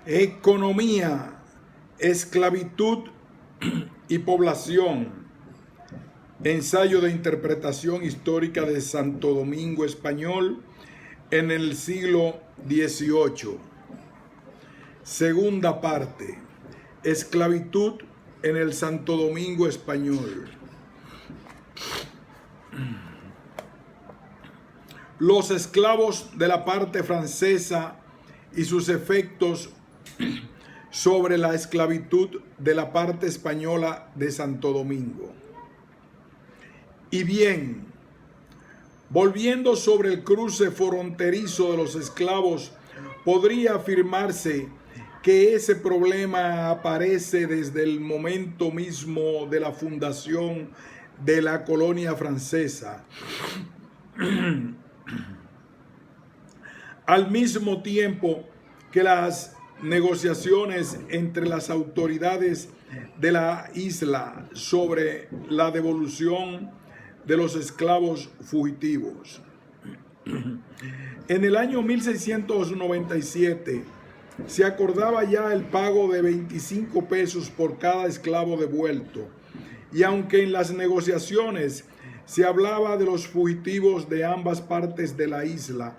Economía, esclavitud y población. Ensayo de interpretación histórica de Santo Domingo Español en el siglo XVIII. Segunda parte. Esclavitud en el Santo Domingo Español. Los esclavos de la parte francesa y sus efectos sobre la esclavitud de la parte española de Santo Domingo. Y bien, volviendo sobre el cruce fronterizo de los esclavos, podría afirmarse que ese problema aparece desde el momento mismo de la fundación de la colonia francesa. Al mismo tiempo que las negociaciones entre las autoridades de la isla sobre la devolución de los esclavos fugitivos. En el año 1697 se acordaba ya el pago de 25 pesos por cada esclavo devuelto, y aunque en las negociaciones se hablaba de los fugitivos de ambas partes de la isla,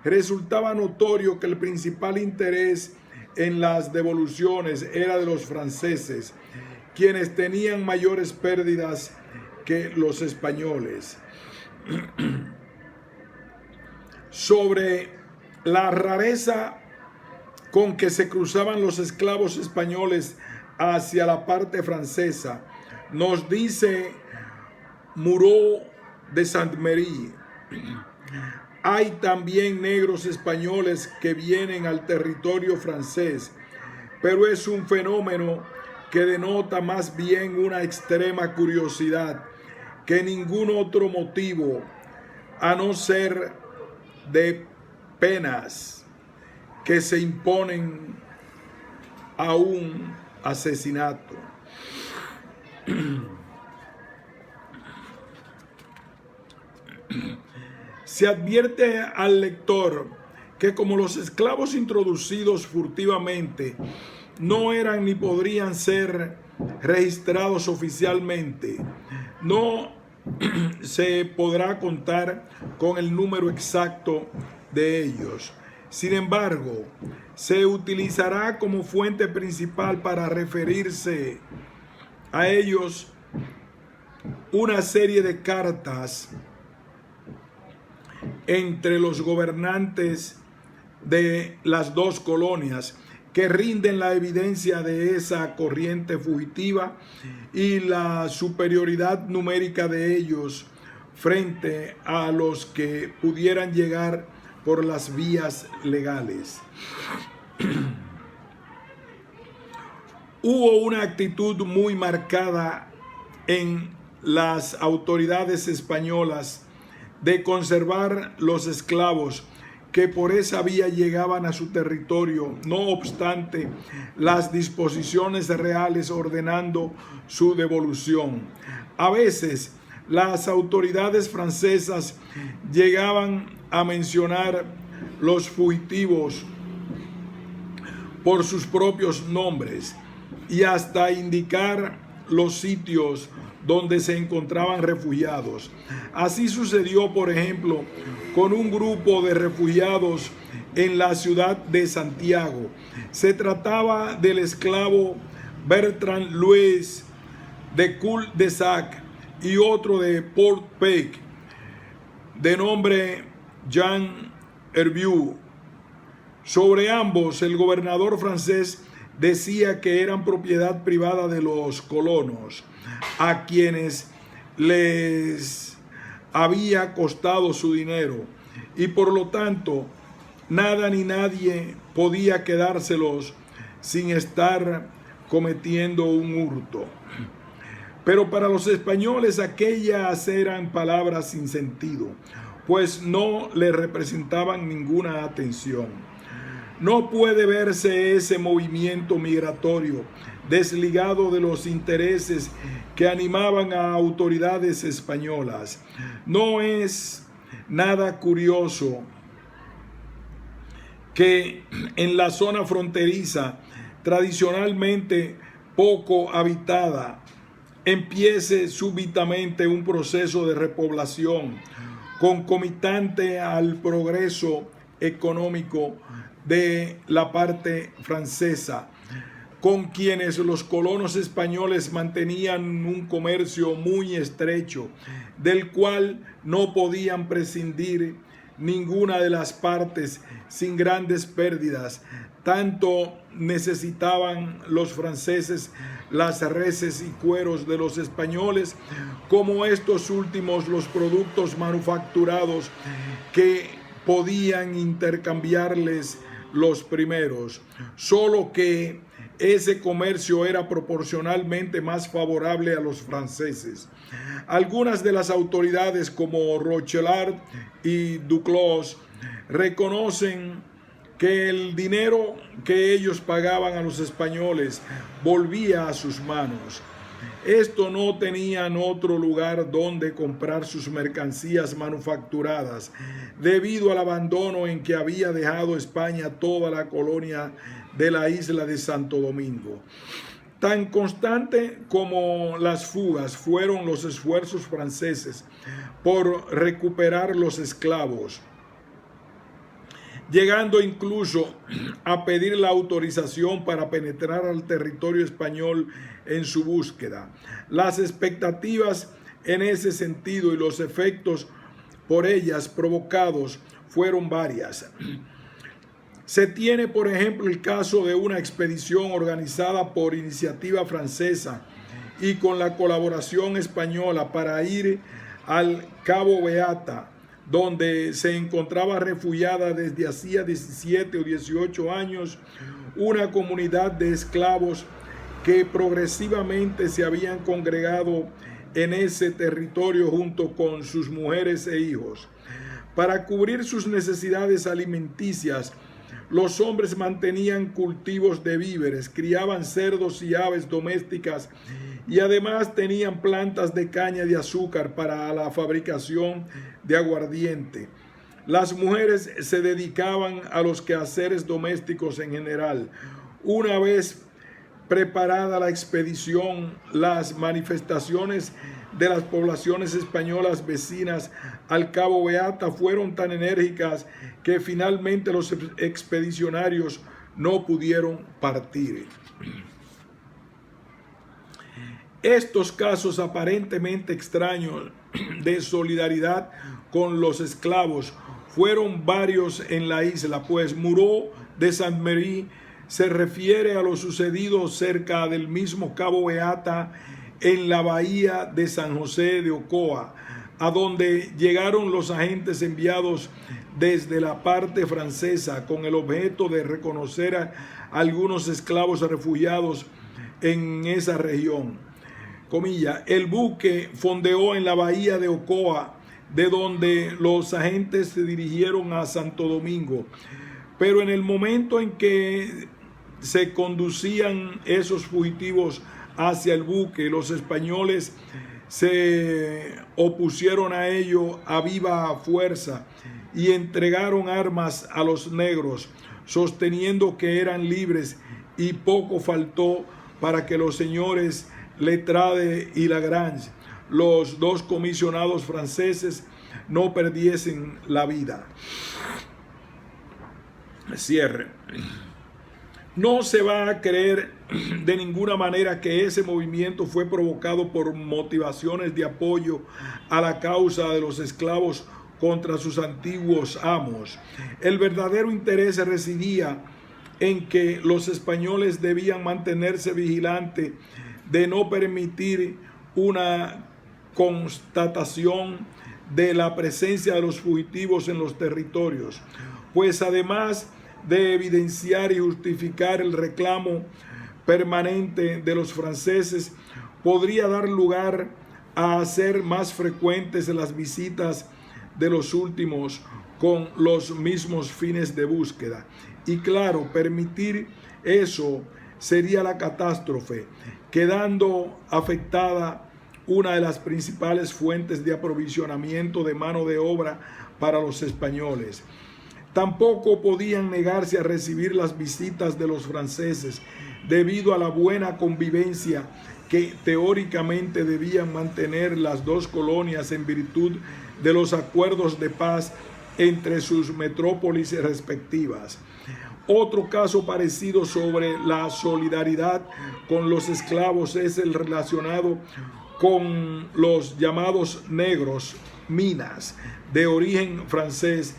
resultaba notorio que el principal interés en las devoluciones era de los franceses, quienes tenían mayores pérdidas que los españoles. Sobre la rareza con que se cruzaban los esclavos españoles hacia la parte francesa, nos dice Moreau de Saint-Méry: hay también negros españoles que vienen al territorio francés, pero es un fenómeno que denota más bien una extrema curiosidad que ningún otro motivo, a no ser de penas que se imponen a un asesinato. Se advierte al lector que como los esclavos introducidos furtivamente no eran ni podrían ser registrados oficialmente, no se podrá contar con el número exacto de ellos. Sin embargo, se utilizará como fuente principal para referirse a ellos una serie de cartas entre los gobernantes de las dos colonias, que rinden la evidencia de esa corriente fugitiva y la superioridad numérica de ellos frente a los que pudieran llegar por las vías legales. Hubo una actitud muy marcada en las autoridades españolas de conservar los esclavos que por esa vía llegaban a su territorio, no obstante las disposiciones reales ordenando su devolución. A veces las autoridades francesas llegaban a mencionar los fugitivos por sus propios nombres y hasta indicar los sitios donde se encontraban refugiados. Así sucedió, por ejemplo, con un grupo de refugiados en la ciudad de Santiago. Se trataba del esclavo Bertrand Louis de Cul-de-Sac y otro de Port-Pec, de nombre Jean Hervieux. Sobre ambos, el gobernador francés decía que eran propiedad privada de los colonos, a quienes les había costado su dinero, y por lo tanto nada ni nadie podía quedárselos sin estar cometiendo un hurto. Pero para los españoles aquellas eran palabras sin sentido, pues no le representaban ninguna atención. No puede verse ese movimiento migratorio desligado de los intereses que animaban a autoridades españolas. No es nada curioso que en la zona fronteriza, tradicionalmente poco habitada, empiece súbitamente un proceso de repoblación concomitante al progreso económico de la parte francesa, con quienes los colonos españoles mantenían un comercio muy estrecho, del cual no podían prescindir ninguna de las partes sin grandes pérdidas. Tanto necesitaban los franceses las reses y cueros de los españoles, como estos últimos los productos manufacturados que podían intercambiarles los primeros, solo que ese comercio era proporcionalmente más favorable a los franceses. Algunas de las autoridades como Rochelaure y Duclos reconocen que el dinero que ellos pagaban a los españoles volvía a sus manos. Esto no tenían otro lugar donde comprar sus mercancías manufacturadas, debido al abandono en que había dejado España toda la colonia de la isla de Santo Domingo. Tan constante como las fugas fueron los esfuerzos franceses por recuperar los esclavos, llegando incluso a pedir la autorización para penetrar al territorio español en su búsqueda. Las expectativas en ese sentido y los efectos por ellas provocados fueron varias. Se tiene, por ejemplo, el caso de una expedición organizada por iniciativa francesa y con la colaboración española para ir al Cabo Beata, donde se encontraba refugiada desde hacía 17 o 18 años una comunidad de esclavos que progresivamente se habían congregado en ese territorio junto con sus mujeres e hijos. Para cubrir sus necesidades alimenticias, los hombres mantenían cultivos de víveres, criaban cerdos y aves domésticas y además tenían plantas de caña de azúcar para la fabricación de aguardiente. Las mujeres se dedicaban a los quehaceres domésticos en general. Una vez preparada la expedición, las manifestaciones de las poblaciones españolas vecinas al Cabo Beata fueron tan enérgicas que finalmente los expedicionarios no pudieron partir. Estos casos aparentemente extraños de solidaridad con los esclavos fueron varios en la isla, pues Moreau de Saint-Méry se refiere a lo sucedido cerca del mismo Cabo Beata en la bahía de San José de Ocoa, a donde llegaron los agentes enviados desde la parte francesa con el objeto de reconocer a algunos esclavos refugiados en esa región. Comilla, el buque fondeó en la bahía de Ocoa, de donde los agentes se dirigieron a Santo Domingo, pero en el momento en que se conducían esos fugitivos hacia el buque, los españoles se opusieron a ello a viva fuerza y entregaron armas a los negros, sosteniendo que eran libres, y poco faltó para que los señores Letrade y Lagrange, los dos comisionados franceses, no perdiesen la vida. Cierre. No se va a creer de ninguna manera que ese movimiento fue provocado por motivaciones de apoyo a la causa de los esclavos contra sus antiguos amos. El verdadero interés residía en que los españoles debían mantenerse vigilantes de no permitir una constatación de la presencia de los fugitivos en los territorios, pues además de evidenciar y justificar el reclamo permanente de los franceses, podría dar lugar a hacer más frecuentes las visitas de los últimos con los mismos fines de búsqueda. Y claro, permitir eso sería la catástrofe, quedando afectada una de las principales fuentes de aprovisionamiento de mano de obra para los españoles. Tampoco podían negarse a recibir las visitas de los franceses, debido a la buena convivencia que teóricamente debían mantener las dos colonias en virtud de los acuerdos de paz entre sus metrópolis respectivas. Otro caso parecido sobre la solidaridad con los esclavos es el relacionado con los llamados negros minas de origen francés,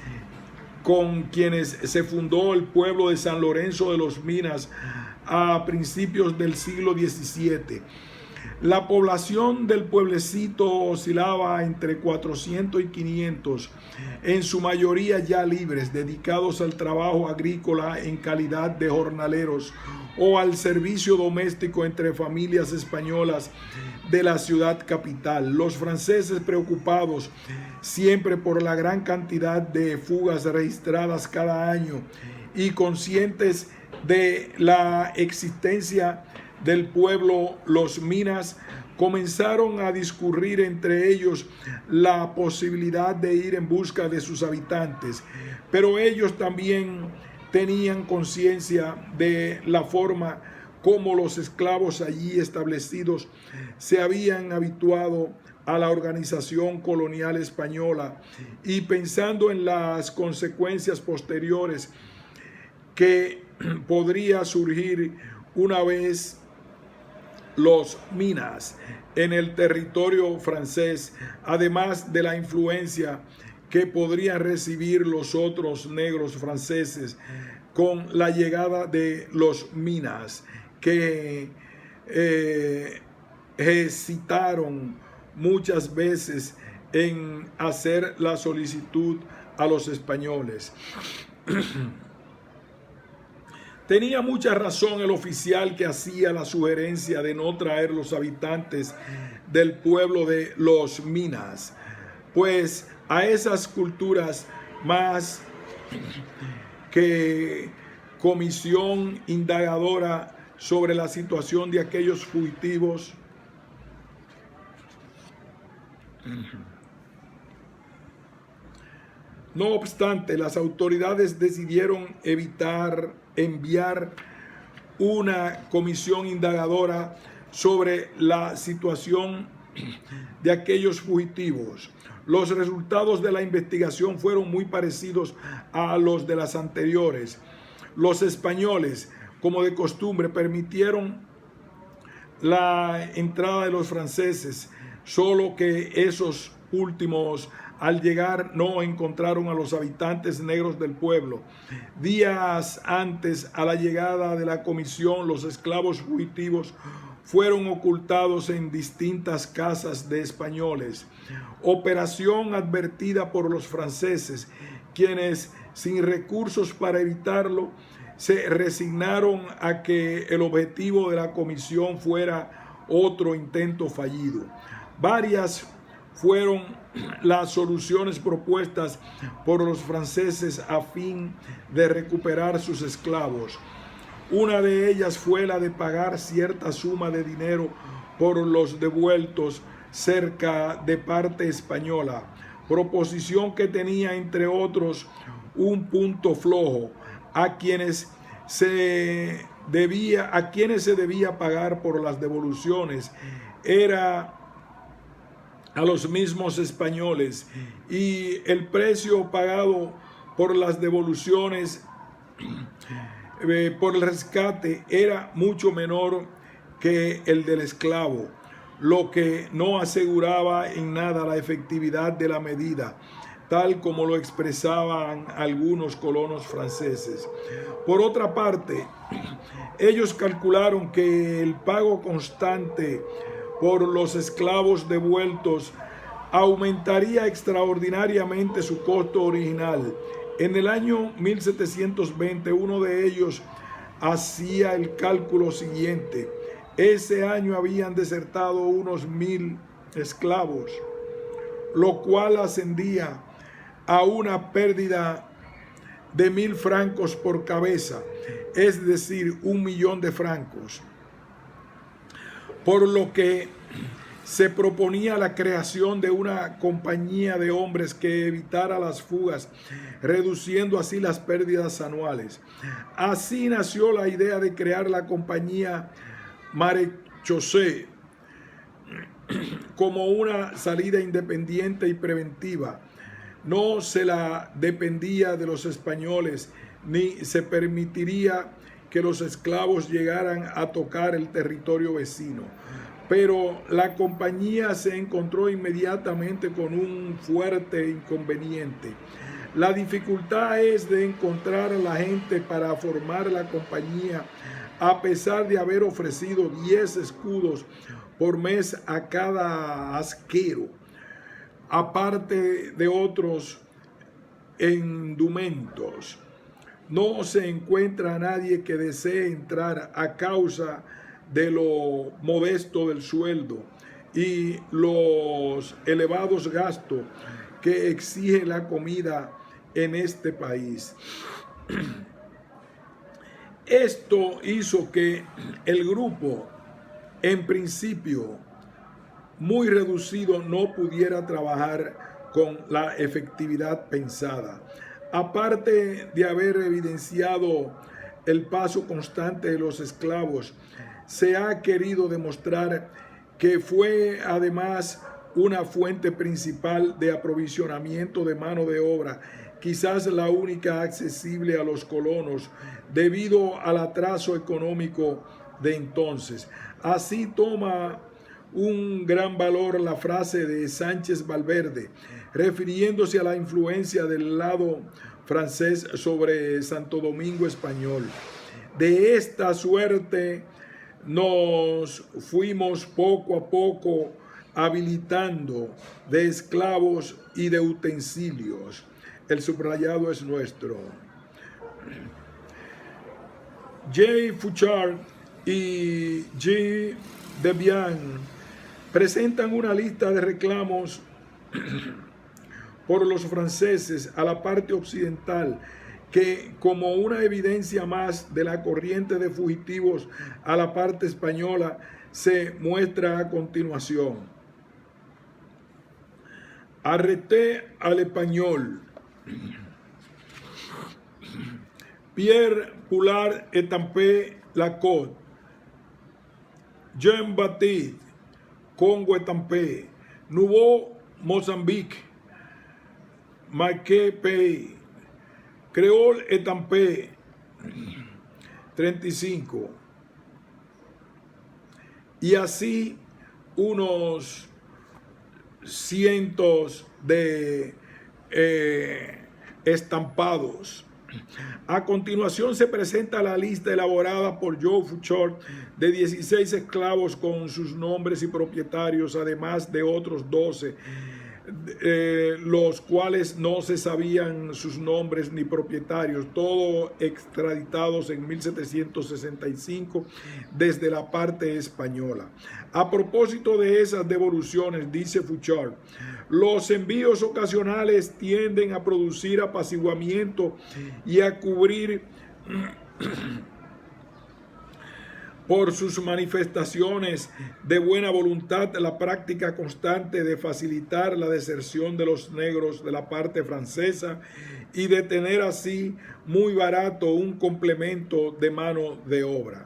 con quienes se fundó el pueblo de San Lorenzo de los Minas a principios del siglo XVII. La población del pueblecito oscilaba entre 400 y 500, en su mayoría ya libres, dedicados al trabajo agrícola en calidad de jornaleros o al servicio doméstico entre familias españolas de la ciudad capital. Los franceses, preocupados siempre por la gran cantidad de fugas registradas cada año y conscientes de la existencia del pueblo Los Minas, comenzaron a discurrir entre ellos la posibilidad de ir en busca de sus habitantes, pero ellos también tenían conciencia de la forma como los esclavos allí establecidos se habían habituado a la organización colonial española, y pensando en las consecuencias posteriores que podría surgir una vez los Minas en el territorio francés, además de la influencia que podrían recibir los otros negros franceses con la llegada de los Minas, que hesitaron muchas veces en hacer la solicitud a los españoles. Tenía mucha razón el oficial que hacía la sugerencia de no traer los habitantes del pueblo de Los Minas, pues a esas culturas más que comisión indagadora sobre la situación de aquellos fugitivos, no obstante, las autoridades decidieron enviar una comisión indagadora sobre la situación de aquellos fugitivos. Los resultados de la investigación fueron muy parecidos a los de las anteriores. Los españoles, como de costumbre, permitieron la entrada de los franceses, solo que esos últimos, al llegar, no encontraron a los habitantes negros del pueblo. Días antes a la llegada de la comisión, los esclavos fugitivos fueron ocultados en distintas casas de españoles, operación advertida por los franceses, quienes, sin recursos para evitarlo, se resignaron a que el objetivo de la comisión fuera otro intento fallido. Varias fueron las soluciones propuestas por los franceses a fin de recuperar sus esclavos. Una de ellas fue la de pagar cierta suma de dinero por los devueltos cerca de parte española, proposición que tenía, entre otros, un punto flojo: a quienes se debía pagar por las devoluciones era a los mismos españoles, y el precio pagado por las devoluciones por el rescate era mucho menor que el del esclavo, lo que no aseguraba en nada la efectividad de la medida, tal como lo expresaban algunos colonos franceses. Por otra parte, ellos calcularon que el pago constante por los esclavos devueltos aumentaría extraordinariamente su costo original. En el año 1720, uno de ellos hacía el cálculo siguiente: ese año habían desertado unos 1000 esclavos, lo cual ascendía a una pérdida de 1000 francos por cabeza, es decir, 1 millón de francos. Por lo que se proponía la creación de una compañía de hombres que evitara las fugas, reduciendo así las pérdidas anuales. Así nació la idea de crear la compañía Marechaussee como una salida independiente y preventiva. No se la dependía de los españoles, ni se permitiría que los esclavos llegaran a tocar el territorio vecino. Pero la compañía se encontró inmediatamente con un fuerte inconveniente. La dificultad es de encontrar a la gente para formar la compañía, a pesar de haber ofrecido 10 escudos por mes a cada asquero, aparte de otros indumentos. No se encuentra a nadie que desee entrar a causa de lo modesto del sueldo y los elevados gastos que exige la comida en este país. Esto hizo que el grupo, en principio muy reducido, no pudiera trabajar con la efectividad pensada. Aparte de haber evidenciado el paso constante de los esclavos, se ha querido demostrar que fue además una fuente principal de aprovisionamiento de mano de obra, quizás la única accesible a los colonos debido al atraso económico de entonces. Así toma un gran valor la frase de Sánchez Valverde, refiriéndose a la influencia del lado francés sobre Santo Domingo español. De esta suerte nos fuimos poco a poco habilitando de esclavos y de utensilios. El subrayado es nuestro. J. Fouchard y G. Debian presentan una lista de reclamos por los franceses a la parte occidental, que como una evidencia más de la corriente de fugitivos a la parte española se muestra a continuación. Arrêté al español. Pierre Poulard Estampé Lacoste. Jean-Baptiste Congo Estampé. Nouveau Mozambique. Marqués Pays. Creole Estampé 35. Y así unos cientos de estampados. A continuación se presenta la lista elaborada por Joe Fouchard de 16 esclavos con sus nombres y propietarios, además de otros 12, los cuales no se sabían sus nombres ni propietarios, todos extraditados en 1765 desde la parte española. A propósito de esas devoluciones, dice Fouchard, los envíos ocasionales tienden a producir apaciguamiento y a cubrir por sus manifestaciones de buena voluntad la práctica constante de facilitar la deserción de los negros de la parte francesa y de tener así muy barato un complemento de mano de obra.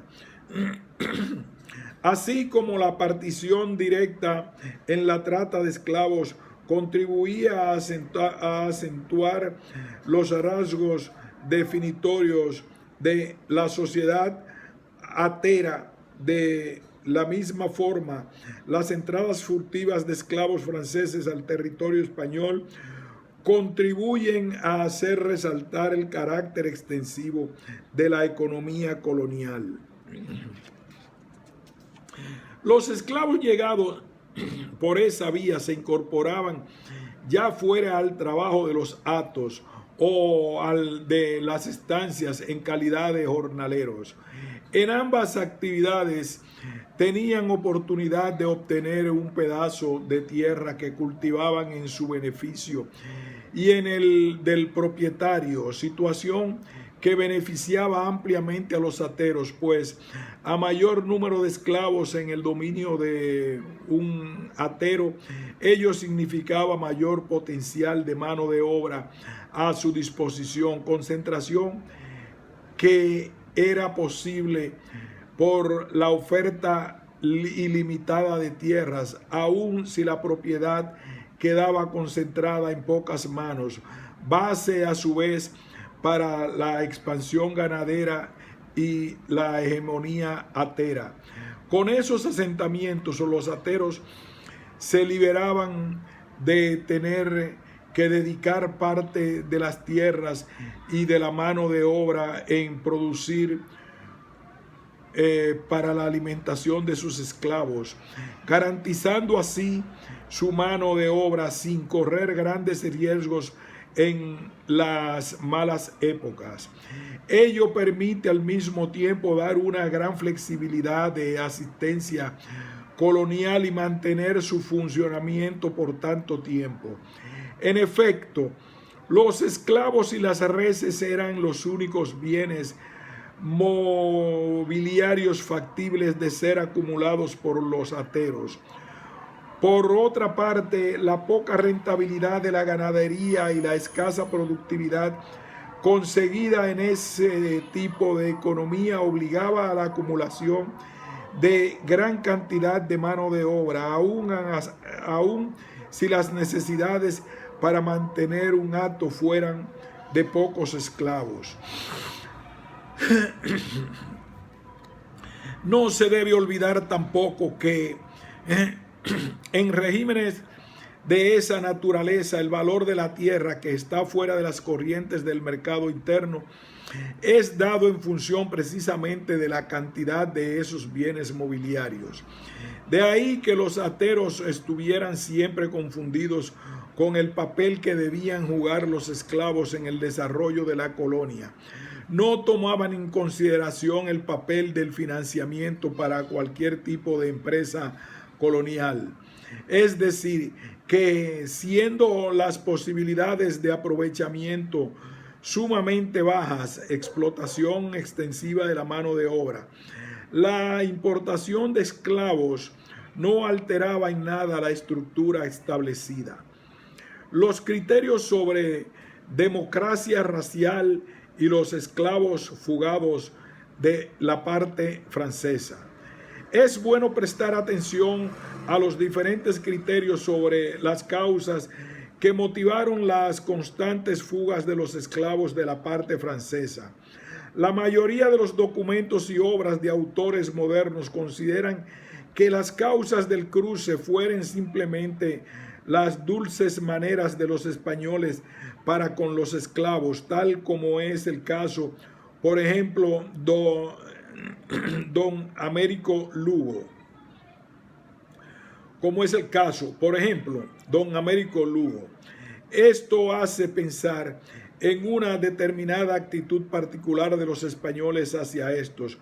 Así como la partición directa en la trata de esclavos contribuía a acentuar los rasgos definitorios de la sociedad atera. De la misma forma, las entradas furtivas de esclavos franceses al territorio español contribuyen a hacer resaltar el carácter extensivo de la economía colonial. Los esclavos llegados por esa vía se incorporaban ya fuera al trabajo de los hatos o al de las estancias en calidad de jornaleros. En ambas actividades tenían oportunidad de obtener un pedazo de tierra que cultivaban en su beneficio y en el del propietario, situación que beneficiaba ampliamente a los ateros, pues a mayor número de esclavos en el dominio de un atero, ello significaba mayor potencial de mano de obra a su disposición, concentración que era posible por la oferta ilimitada de tierras, aun si la propiedad quedaba concentrada en pocas manos, base a su vez para la expansión ganadera y la hegemonía atera. Con esos asentamientos, los ateros se liberaban de tener que dedicar parte de las tierras y de la mano de obra en producir para la alimentación de sus esclavos, garantizando así su mano de obra sin correr grandes riesgos en las malas épocas. Ello permite al mismo tiempo dar una gran flexibilidad de asistencia colonial y mantener su funcionamiento por tanto tiempo. En efecto, los esclavos y las reses eran los únicos bienes mobiliarios factibles de ser acumulados por los ateros. Por otra parte, la poca rentabilidad de la ganadería y la escasa productividad conseguida en ese tipo de economía obligaba a la acumulación de gran cantidad de mano de obra, aun si las necesidades para mantener un hato fueran de pocos esclavos. No se debe olvidar tampoco que en regímenes de esa naturaleza el valor de la tierra, que está fuera de las corrientes del mercado interno, es dado en función precisamente de la cantidad de esos bienes mobiliarios. De ahí que los ateros estuvieran siempre confundidos con el papel que debían jugar los esclavos en el desarrollo de la colonia. No tomaban en consideración el papel del financiamiento para cualquier tipo de empresa colonial. Es decir, que siendo las posibilidades de aprovechamiento sumamente bajas, explotación extensiva de la mano de obra, la importación de esclavos no alteraba en nada la estructura establecida. Los criterios sobre democracia racial y los esclavos fugados de la parte francesa. Es bueno prestar atención a los diferentes criterios sobre las causas que motivaron las constantes fugas de los esclavos de la parte francesa. La mayoría de los documentos y obras de autores modernos consideran que las causas del cruce fueron simplemente las dulces maneras de los españoles para con los esclavos, tal como es el caso, por ejemplo, don Américo Lugo. Como es el caso, por ejemplo, don Américo Lugo. Esto hace pensar en una determinada actitud particular de los españoles hacia estos,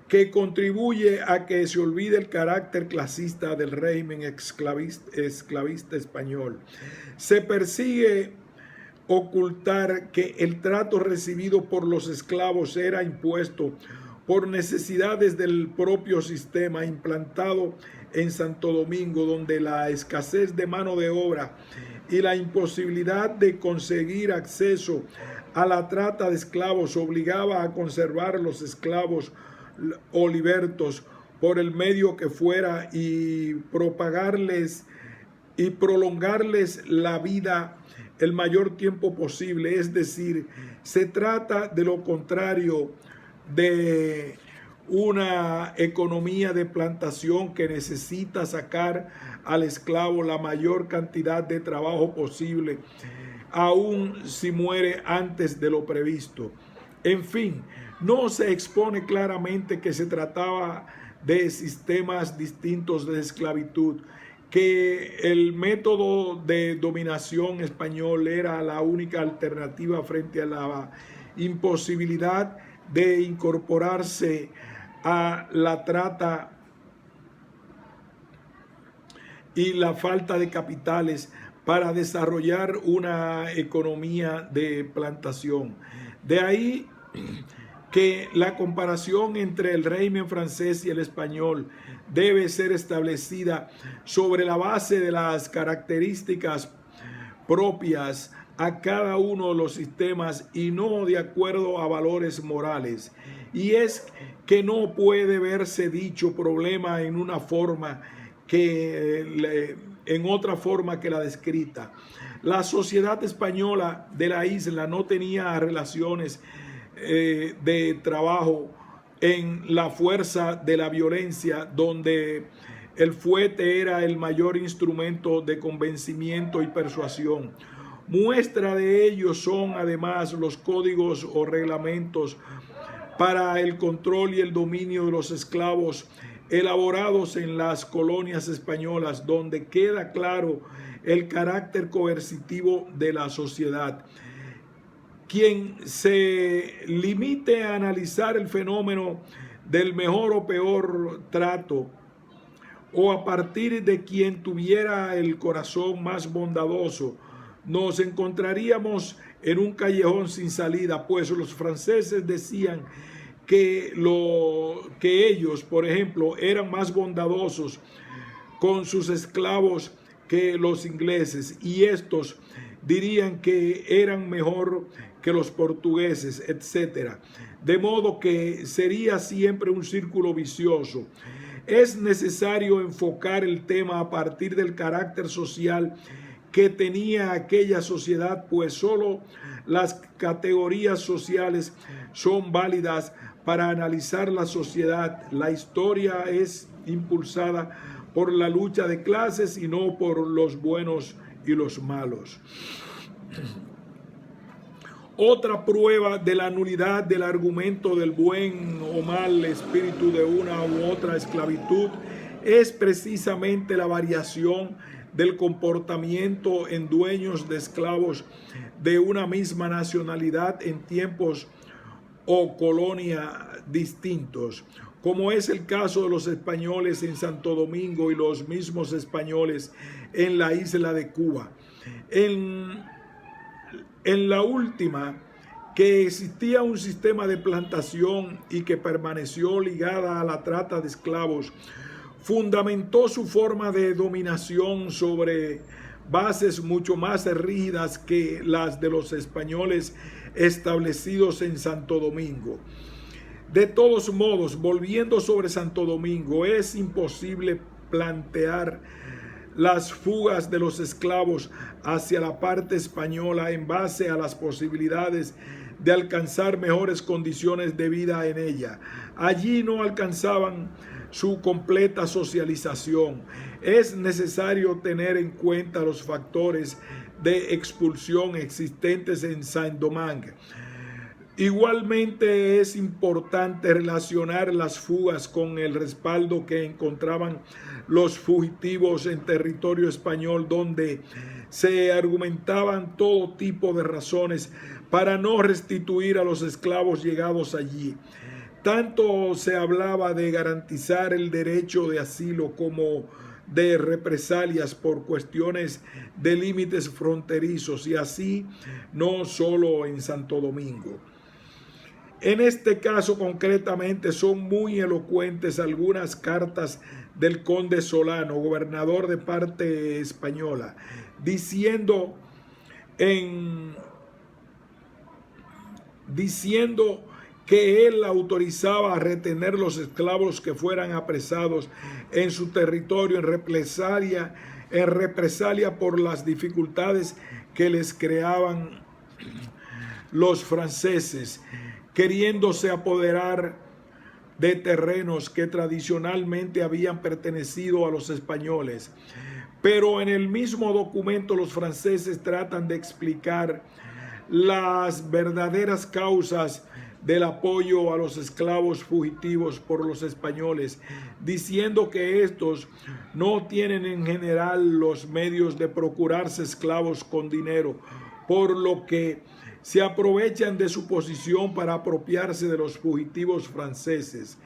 que contribuye a que se olvide el carácter clasista del régimen esclavista español. Se persigue ocultar que el trato recibido por los esclavos era impuesto por necesidades del propio sistema implantado en Santo Domingo, donde la escasez de mano de obra y la imposibilidad de conseguir acceso a la trata de esclavos obligaba a conservar los esclavos o libertos por el medio que fuera y propagarles y prolongarles la vida el mayor tiempo posible. Es decir, se trata de lo contrario de una economía de plantación que necesita sacar al esclavo la mayor cantidad de trabajo posible, aun si muere antes de lo previsto. En fin, no se expone claramente que se trataba de sistemas distintos de esclavitud, que el método de dominación español era la única alternativa frente a la imposibilidad de incorporarse a la trata y la falta de capitales para desarrollar una economía de plantación. De ahí que la comparación entre el régimen francés y el español debe ser establecida sobre la base de las características propias a cada uno de los sistemas y no de acuerdo a valores morales. Y es que no puede verse dicho problema en una forma en otra forma que la descrita. La sociedad española de la isla no tenía relaciones de trabajo en la fuerza de la violencia, donde el fuete era el mayor instrumento de convencimiento y persuasión. Muestra de ello son además los códigos o reglamentos para el control y el dominio de los esclavos elaborados en las colonias españolas, donde queda claro el carácter coercitivo de la sociedad. Quien se limite a analizar el fenómeno del mejor o peor trato, o a partir de quien tuviera el corazón más bondadoso, nos encontraríamos en un callejón sin salida, pues los franceses decían que ellos, por ejemplo, eran más bondadosos con sus esclavos que los ingleses, y estos dirían que eran mejor que los portugueses, etc. De modo que sería siempre un círculo vicioso. Es necesario enfocar el tema a partir del carácter social que tenía aquella sociedad, pues solo las categorías sociales son válidas para analizar la sociedad. La historia es impulsada por la lucha de clases y no por los buenos y los malos. Otra prueba de la nulidad del argumento del buen o mal espíritu de una u otra esclavitud es precisamente la variación del comportamiento en dueños de esclavos de una misma nacionalidad en tiempos o colonia distintos, como es el caso de los españoles en Santo Domingo y los mismos españoles en la isla de Cuba. En la última, que existía un sistema de plantación y que permaneció ligada a la trata de esclavos, fundamentó su forma de dominación sobre bases mucho más rígidas que las de los españoles establecidos en Santo Domingo. De todos modos, volviendo sobre Santo Domingo, es imposible plantear las fugas de los esclavos hacia la parte española en base a las posibilidades de alcanzar mejores condiciones de vida en ella. Allí no alcanzaban su completa socialización. Es necesario tener en cuenta los factores de expulsión existentes en Saint-Domingue. Igualmente es importante relacionar las fugas con el respaldo que encontraban los fugitivos en territorio español, donde se argumentaban todo tipo de razones para no restituir a los esclavos llegados allí. Tanto se hablaba de garantizar el derecho de asilo como de represalias por cuestiones de límites fronterizos, y así no solo en Santo Domingo. En este caso concretamente son muy elocuentes algunas cartas del conde Solano, gobernador de parte española, diciendo que él autorizaba a retener los esclavos que fueran apresados en su territorio en represalia por las dificultades que les creaban los franceses, queriéndose apoderar de terrenos que tradicionalmente habían pertenecido a los españoles. Pero en el mismo documento los franceses tratan de explicar las verdaderas causas del apoyo a los esclavos fugitivos por los españoles, diciendo que estos no tienen en general los medios de procurarse esclavos con dinero, por lo que se aprovechan de su posición para apropiarse de los fugitivos franceses,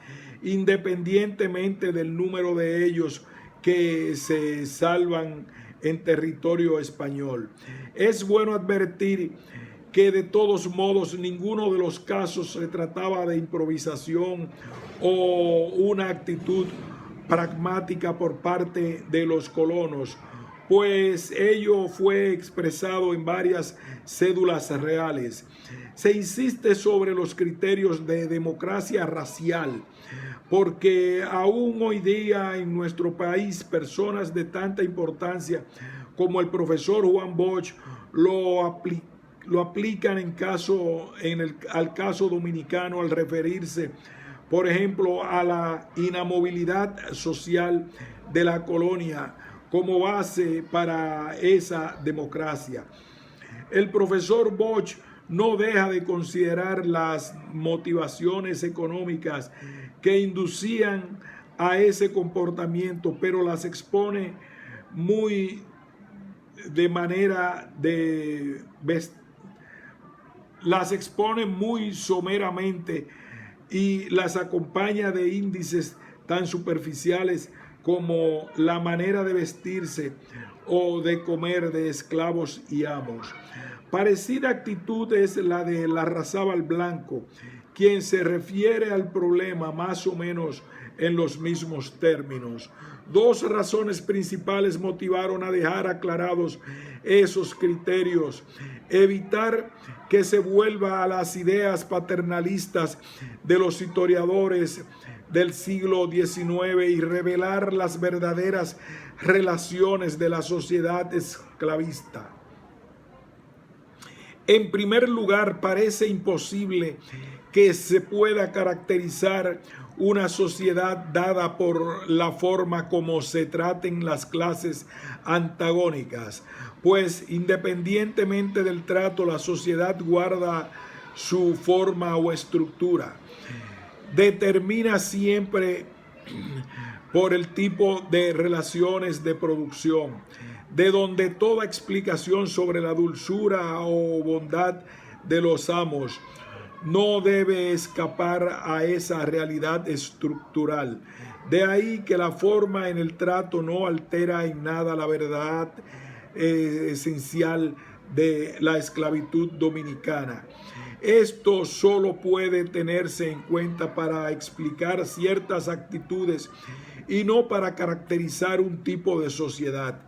independientemente del número de ellos que se salvan en territorio español. Es bueno advertir que de todos modos ninguno de los casos se trataba de improvisación o una actitud pragmática por parte de los colonos, pues ello fue expresado en varias cédulas reales. Se insiste sobre los criterios de democracia racial, porque aún hoy día en nuestro país personas de tanta importancia como el profesor Juan Bosch lo aplican al caso dominicano al referirse, por ejemplo, a la inamovilidad social de la colonia como base para esa democracia. El profesor Bosch no deja de considerar las motivaciones económicas que inducían a ese comportamiento, pero las expone muy someramente y las acompaña de índices tan superficiales como la manera de vestirse o de comer de esclavos y amos. Parecida actitud es la de Larrazábal Blanco, quien se refiere al problema más o menos en los mismos términos. Dos razones principales motivaron a dejar aclarados esos criterios: evitar que se vuelva a las ideas paternalistas de los historiadores del siglo XIX y revelar las verdaderas relaciones de la sociedad esclavista. En primer lugar, parece imposible que se pueda caracterizar una sociedad dada por la forma como se traten las clases antagónicas, pues independientemente del trato, la sociedad guarda su forma o estructura. Determina siempre por el tipo de relaciones de producción, de donde toda explicación sobre la dulzura o bondad de los amos no debe escapar a esa realidad estructural. De ahí que la forma en el trato no altera en nada la verdad esencial de la esclavitud dominicana. Esto solo puede tenerse en cuenta para explicar ciertas actitudes y no para caracterizar un tipo de sociedad.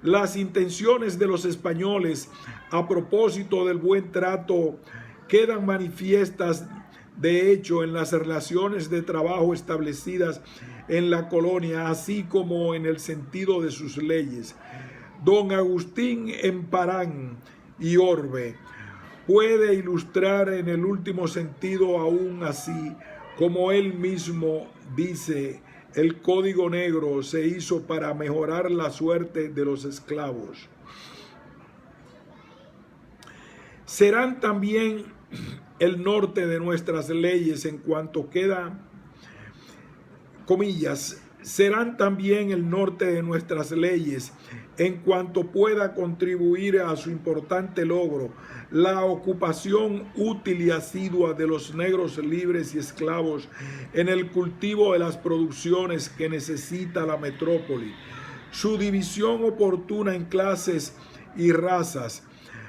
Las intenciones de los españoles a propósito del buen trato quedan manifiestas de hecho en las relaciones de trabajo establecidas en la colonia, así como en el sentido de sus leyes. Don Agustín Emparán y Orbe puede ilustrar en el último sentido aún así, como él mismo dice: el Código Negro se hizo para mejorar la suerte de los esclavos. Serán también el norte de nuestras leyes en cuanto queda, comillas, serán también el norte de nuestras leyes en cuanto pueda contribuir a su importante logro, la ocupación útil y asidua de los negros libres y esclavos en el cultivo de las producciones que necesita la metrópoli, su división oportuna en clases y razas,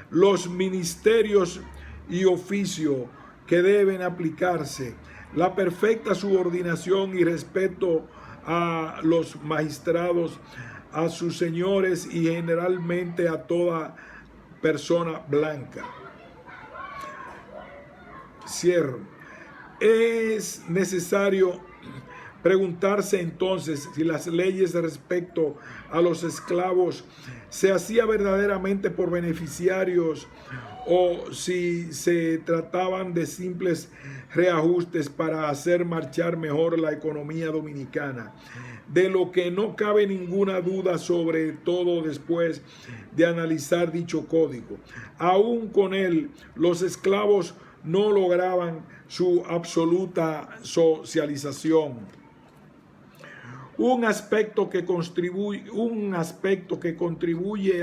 los ministerios y oficio que deben aplicarse, la perfecta subordinación y respeto a los magistrados, a sus señores y generalmente a toda persona blanca. Cierro. Es necesario preguntarse entonces si las leyes respecto a los esclavos se hacía verdaderamente por beneficiarios o si se trataban de simples reajustes para hacer marchar mejor la economía dominicana, de lo que no cabe ninguna duda, sobre todo después de analizar dicho código. Aún con él, los esclavos no lograban su absoluta socialización. Un aspecto que contribuye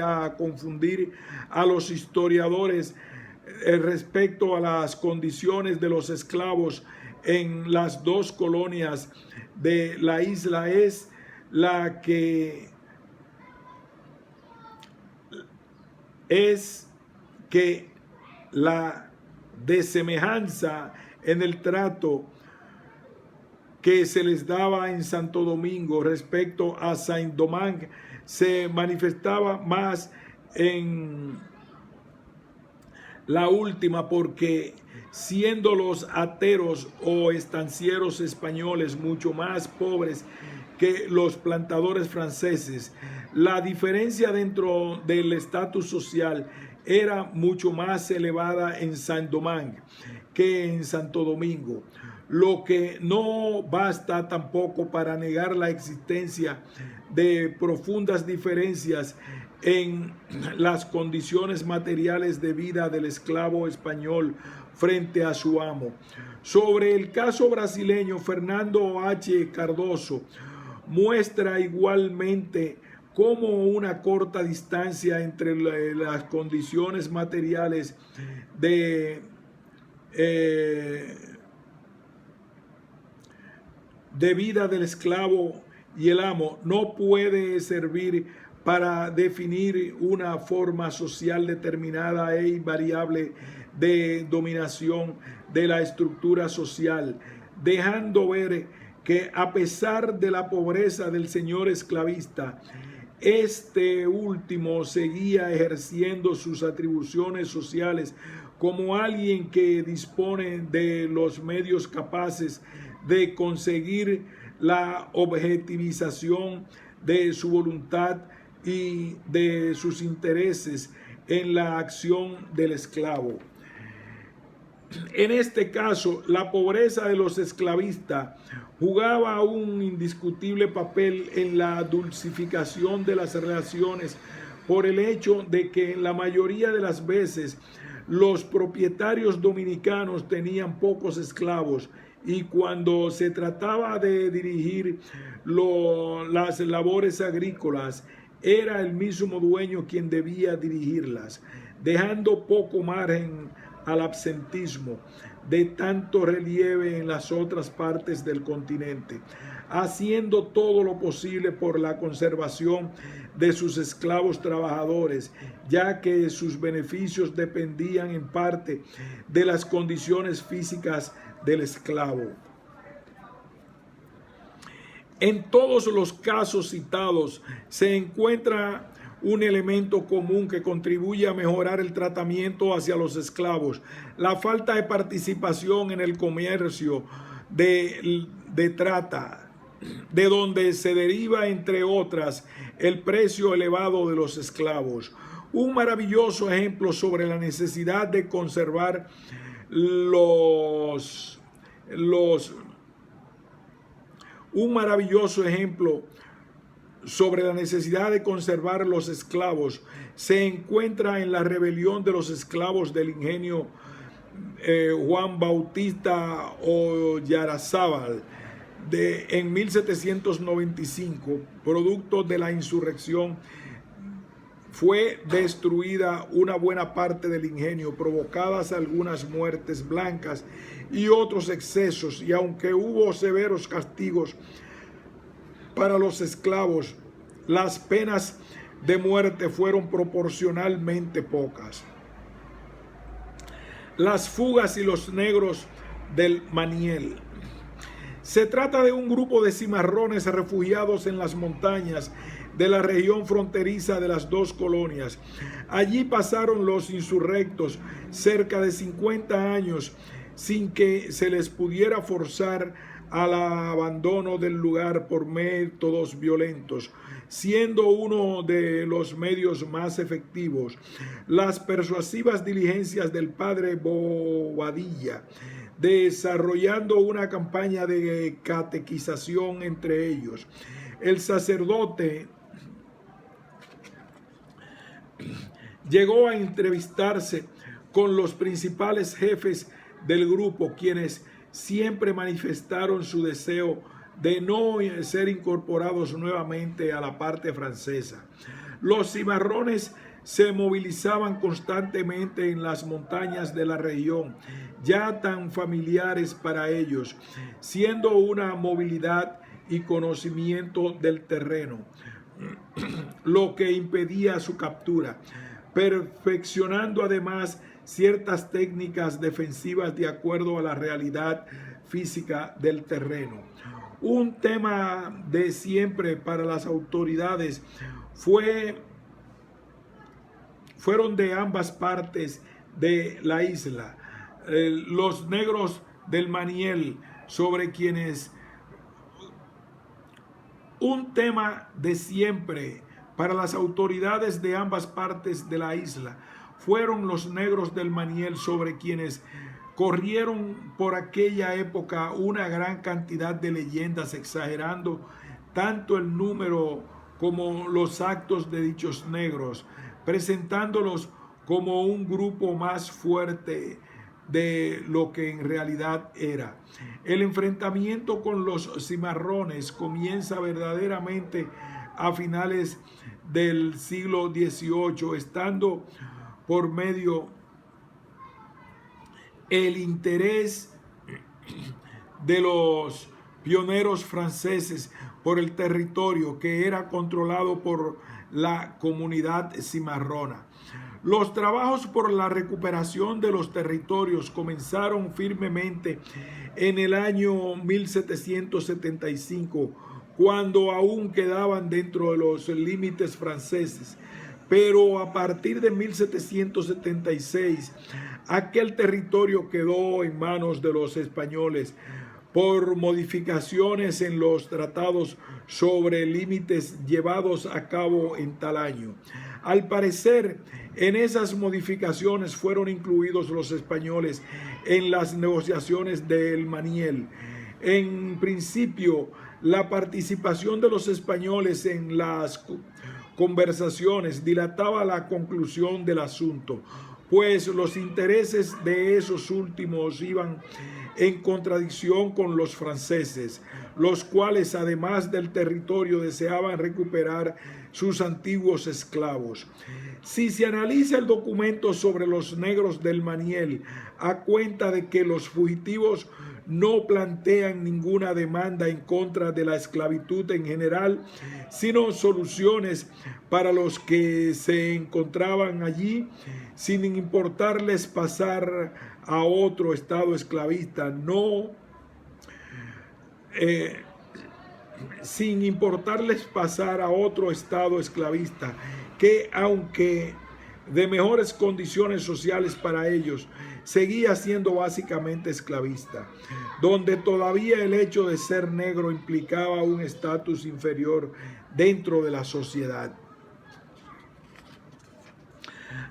a confundir a los historiadores respecto a las condiciones de los esclavos en las dos colonias de la isla es que la desemejanza en el trato que se les daba en Santo Domingo respecto a Saint-Domingue se manifestaba más en la última, porque siendo los ateros o estancieros españoles mucho más pobres que los plantadores franceses, la diferencia dentro del estatus social era mucho más elevada en Saint-Domingue que en Santo Domingo, lo que no basta tampoco para negar la existencia de profundas diferencias en las condiciones materiales de vida del esclavo español frente a su amo. Sobre el caso brasileño, Fernando H. Cardoso muestra igualmente cómo una corta distancia entre las condiciones materiales de vida del esclavo y el amo no puede servir para definir una forma social determinada e invariable de dominación de la estructura social, dejando ver que a pesar de la pobreza del señor esclavista, este último seguía ejerciendo sus atribuciones sociales como alguien que dispone de los medios capaces de conseguir la objetivización de su voluntad y de sus intereses en la acción del esclavo. En este caso, la pobreza de los esclavistas jugaba un indiscutible papel en la dulcificación de las relaciones por el hecho de que la mayoría de las veces los propietarios dominicanos tenían pocos esclavos y cuando se trataba de dirigir las labores agrícolas, era el mismo dueño quien debía dirigirlas, dejando poco margen al absentismo de tanto relieve en las otras partes del continente, haciendo todo lo posible por la conservación de sus esclavos trabajadores, ya que sus beneficios dependían en parte de las condiciones físicas del esclavo. En todos los casos citados se encuentra un elemento común que contribuye a mejorar el tratamiento hacia los esclavos: la falta de participación en el comercio de trata, de donde se deriva, entre otras, el precio elevado de los esclavos. Un maravilloso ejemplo sobre la necesidad de conservar los esclavos se encuentra en la rebelión de los esclavos del ingenio Juan Bautista Oyarzábal en 1795, producto de la insurrección. Fue destruida una buena parte del ingenio, provocadas algunas muertes blancas y otros excesos, y aunque hubo severos castigos para los esclavos, las penas de muerte fueron proporcionalmente pocas. Las fugas y los negros del Maniel. Se trata de un grupo de cimarrones refugiados en las montañas de la región fronteriza de las dos colonias. Allí pasaron los insurrectos cerca de 50 años sin que se les pudiera forzar al abandono del lugar por métodos violentos, siendo uno de los medios más efectivos las persuasivas diligencias del padre Bobadilla, desarrollando una campaña de catequización entre ellos. El sacerdote llegó a entrevistarse con los principales jefes del grupo, quienes siempre manifestaron su deseo de no ser incorporados nuevamente a la parte francesa. Los cimarrones se movilizaban constantemente en las montañas de la región, ya tan familiares para ellos, siendo una movilidad y conocimiento del terreno lo que impedía su captura, perfeccionando además ciertas técnicas defensivas de acuerdo a la realidad física del terreno. Un tema de siempre para las autoridades fueron de ambas partes de la isla. Los negros del Maniel, sobre quienes un tema de siempre para las autoridades de ambas partes de la isla fueron los negros del Maniel, sobre quienes corrieron por aquella época una gran cantidad de leyendas, exagerando tanto el número como los actos de dichos negros, presentándolos como un grupo más fuerte de lo que en realidad era. El enfrentamiento con los cimarrones comienza verdaderamente a finales del siglo XVIII, estando por medio el interés de los pioneros franceses por el territorio que era controlado por la comunidad cimarrona. Los trabajos por la recuperación de los territorios comenzaron firmemente en el año 1775, cuando aún quedaban dentro de los límites franceses. Pero a partir de 1776, aquel territorio quedó en manos de los españoles por modificaciones en los tratados sobre límites llevados a cabo en tal año. Al parecer, en esas modificaciones fueron incluidos los españoles en las negociaciones del Maniel. En principio, la participación de los españoles en las conversaciones dilataba la conclusión del asunto, pues los intereses de esos últimos iban en contradicción con los franceses, los cuales además del territorio deseaban recuperar sus antiguos esclavos. Si se analiza el documento sobre los negros del Maniel, a cuenta de que los fugitivos no plantean ninguna demanda en contra de la esclavitud en general, sino soluciones para los que se encontraban allí, sin importarles pasar a otro estado esclavista, que aunque de mejores condiciones sociales para ellos, seguía siendo básicamente esclavista, donde todavía el hecho de ser negro implicaba un estatus inferior dentro de la sociedad.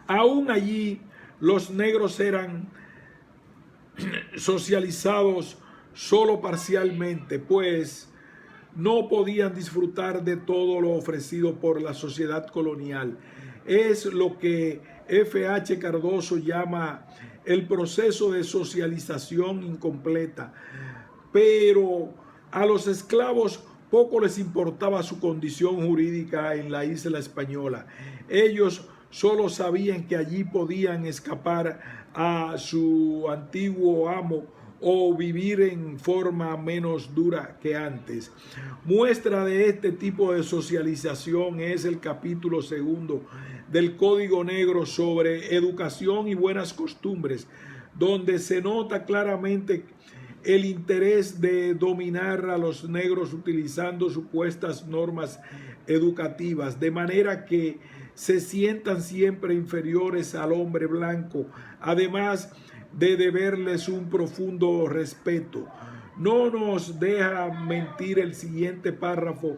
Aún allí, los negros eran socializados solo parcialmente, pues no podían disfrutar de todo lo ofrecido por la sociedad colonial. Es lo que F.H. Cardoso llama el proceso de socialización incompleta. Pero a los esclavos poco les importaba su condición jurídica en la isla española. Ellos solo sabían que allí podían escapar a su antiguo amo o vivir en forma menos dura que antes. Muestra de este tipo de socialización es el capítulo 2 del Código Negro sobre educación y buenas costumbres, donde se nota claramente el interés de dominar a los negros utilizando supuestas normas educativas, de manera que se sientan siempre inferiores al hombre blanco, además de deberles un profundo respeto. No nos deja mentir el siguiente párrafo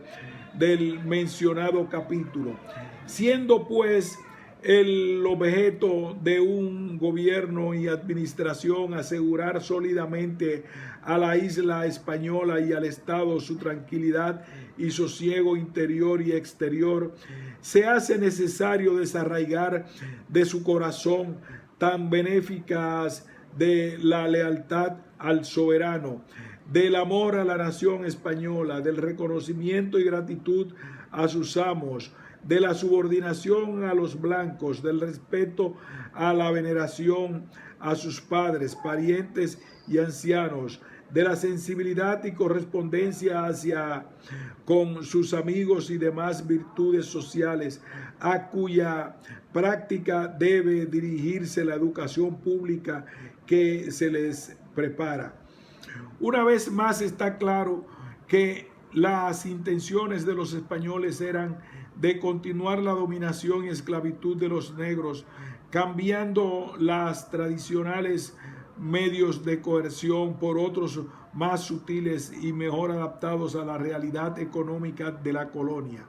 del mencionado capítulo. Siendo pues el objeto de un gobierno y administración asegurar sólidamente a la isla española y al Estado su tranquilidad y sosiego interior y exterior, se hace necesario desarraigar de su corazón tan benéficas de la lealtad al soberano, del amor a la nación española, del reconocimiento y gratitud a sus amos, de la subordinación a los blancos, del respeto a la veneración a sus padres, parientes y ancianos, de la sensibilidad y correspondencia hacia con sus amigos y demás virtudes sociales, a cuya práctica debe dirigirse la educación pública que se les prepara. Una vez más está claro que las intenciones de los españoles eran de continuar la dominación y esclavitud de los negros, cambiando las tradicionales medios de coerción por otros más sutiles y mejor adaptados a la realidad económica de la colonia.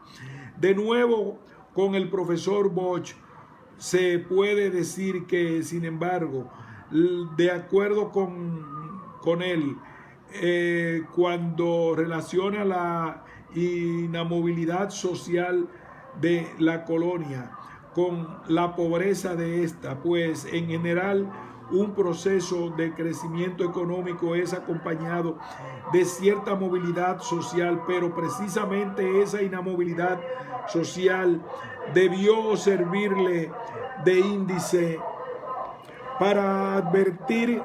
De nuevo, con el profesor Bosch, se puede decir que, sin embargo, de acuerdo con él, cuando relaciona la inamovilidad social de la colonia con la pobreza de esta, pues en general un proceso de crecimiento económico es acompañado de cierta movilidad social, pero precisamente esa inamovilidad social debió servirle de índice para advertir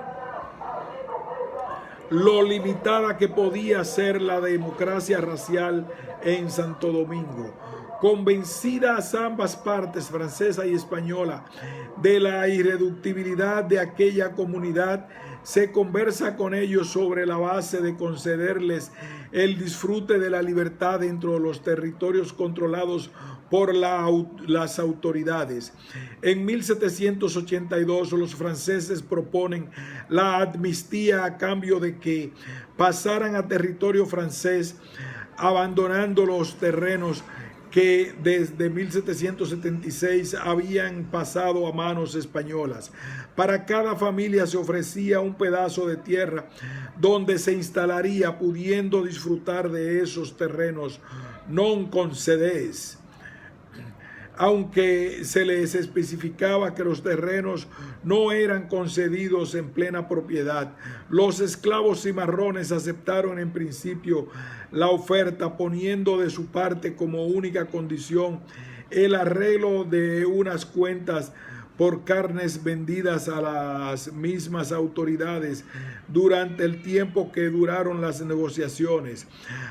lo limitada que podía ser la democracia racial en Santo Domingo. Convencidas ambas partes, francesa y española, de la irreductibilidad de aquella comunidad, se conversa con ellos sobre la base de concederles el disfrute de la libertad dentro de los territorios controlados por las autoridades. En 1782 los franceses proponen la amnistía a cambio de que pasaran a territorio francés, abandonando los terrenos que desde 1776 habían pasado a manos españolas. Para cada familia se ofrecía un pedazo de tierra donde se instalaría, pudiendo disfrutar de esos terrenos non concedés, aunque se les especificaba que los terrenos no eran concedidos en plena propiedad. Los esclavos cimarrones aceptaron en principio la oferta, poniendo de su parte como única condición el arreglo de unas cuentas por carnes vendidas a las mismas autoridades durante el tiempo que duraron las negociaciones,